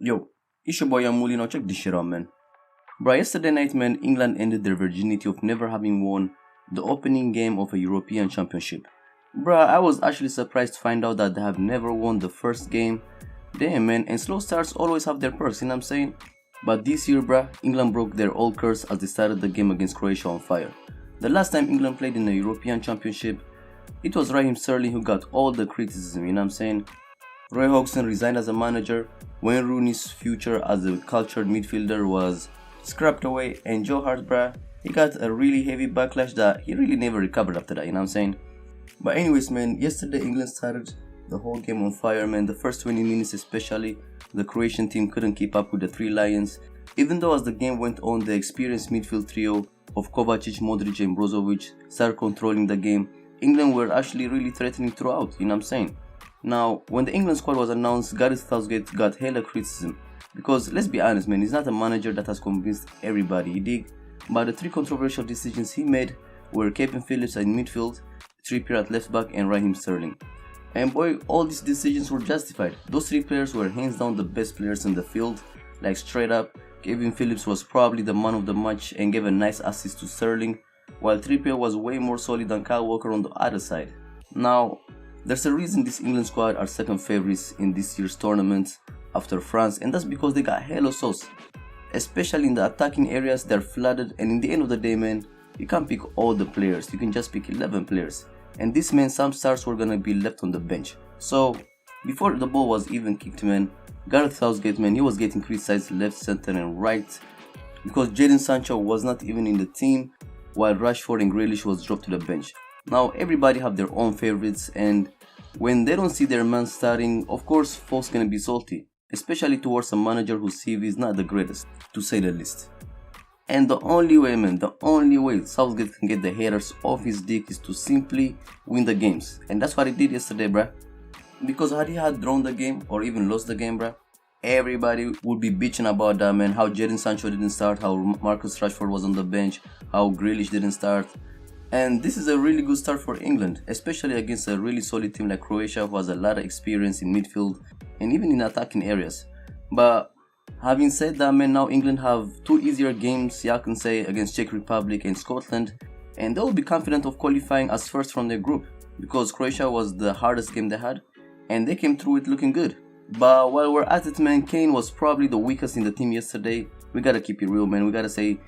Yo, it's your boy YoungMully. Now check this shit out, man. Bro, yesterday night, man, England ended their virginity of never having won the opening game of a European Championship. Bruh, I was actually surprised to find out that they have never won the first game. Damn, man, and slow starts always have their perks, you know what I'm saying? But this year, bruh, England broke their old curse as they started the game against Croatia on fire. The last time England played in a European Championship, it was Raheem Sterling who got all the criticism, you know what I'm saying? Roy Hodgson resigned as a manager, Wayne Rooney's future as a cultured midfielder was scrapped away, and Joe Hart, bruh, he got a really heavy backlash that he really never recovered after that, you know what I'm saying? But anyways, man, yesterday England started the whole game on fire, man. The first 20 minutes especially, the Croatian team couldn't keep up with the Three Lions. Even though as the game went on, the experienced midfield trio of Kovacic, Modric and Brozovic started controlling the game, England were actually really threatening throughout, you know what I'm saying? Now, when the England squad was announced, Gareth Southgate got hella criticism. Because, let's be honest, man, he's not a manager that has convinced everybody, you dig? But the three controversial decisions he made were keeping Phillips in midfield, Trippier at left back and Raheem Sterling. And boy, all these decisions were justified. Those three players were hands down the best players in the field. Like straight up, Kevin Phillips was probably the man of the match and gave a nice assist to Sterling, while Trippier was way more solid than Kyle Walker on the other side. Now, there's a reason this England squad are second favorites in this year's tournament after France, and that's because they got hella sauce. Especially in the attacking areas, they're flooded, and in the end of the day, man, you can't pick all the players, you can just pick 11 players. And this meant some stars were gonna be left on the bench. So, before the ball was even kicked, man, Gareth Southgate, man, he was getting criticized left, center and right because Jadon Sancho was not even in the team, while Rashford and Grealish was dropped to the bench. Now, everybody have their own favorites, and when they don't see their man starting, of course, folks gonna be salty, especially towards a manager whose CV is not the greatest, to say the least. And the only way, man, the only way Southgate can get the haters off his dick is to simply win the games. And that's what he did yesterday, bruh. Because had he had drawn the game or even lost the game, bruh, everybody would be bitching about that, man. How Jadon Sancho didn't start, how Marcus Rashford was on the bench, how Grealish didn't start. And this is a really good start for England, especially against a really solid team like Croatia who has a lot of experience in midfield and even in attacking areas. But having said that, man, now England have two easier games, I can say, against Czech Republic and Scotland, and they will be confident of qualifying as first from their group, because Croatia was the hardest game they had, and they came through it looking good. But while we're at it, man, Kane was probably the weakest in the team yesterday. We gotta keep it real, man, we gotta say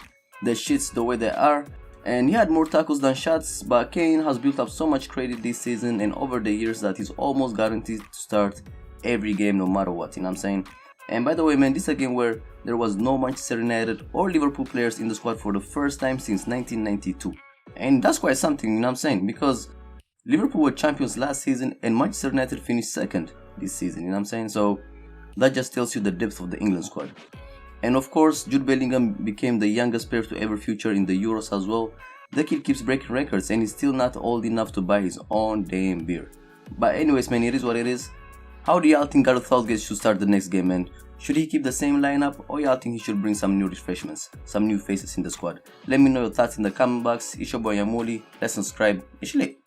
the shits the way they are. And he had more tackles than shots, but Kane has built up so much credit this season and over the years that he's almost guaranteed to start every game no matter what, you know what I'm saying? And by the way, man, this is a game where there was no Manchester United or Liverpool players in the squad for the first time since 1992. And that's quite something, you know what I'm saying? Because Liverpool were champions last season and Manchester United finished second this season, you know what I'm saying? So that just tells you the depth of the England squad. And of course, Jude Bellingham became the youngest player to ever feature in the Euros as well. The kid keeps breaking records and he's still not old enough to buy his own damn beer. But anyways, man, it is what it is. How do y'all think Gareth Southgate should start the next game, man? Should he keep the same lineup, or y'all think he should bring some new refreshments, some new faces in the squad? Let me know your thoughts in the comment box. It's your boy YoungMully. Let's subscribe. It's lit.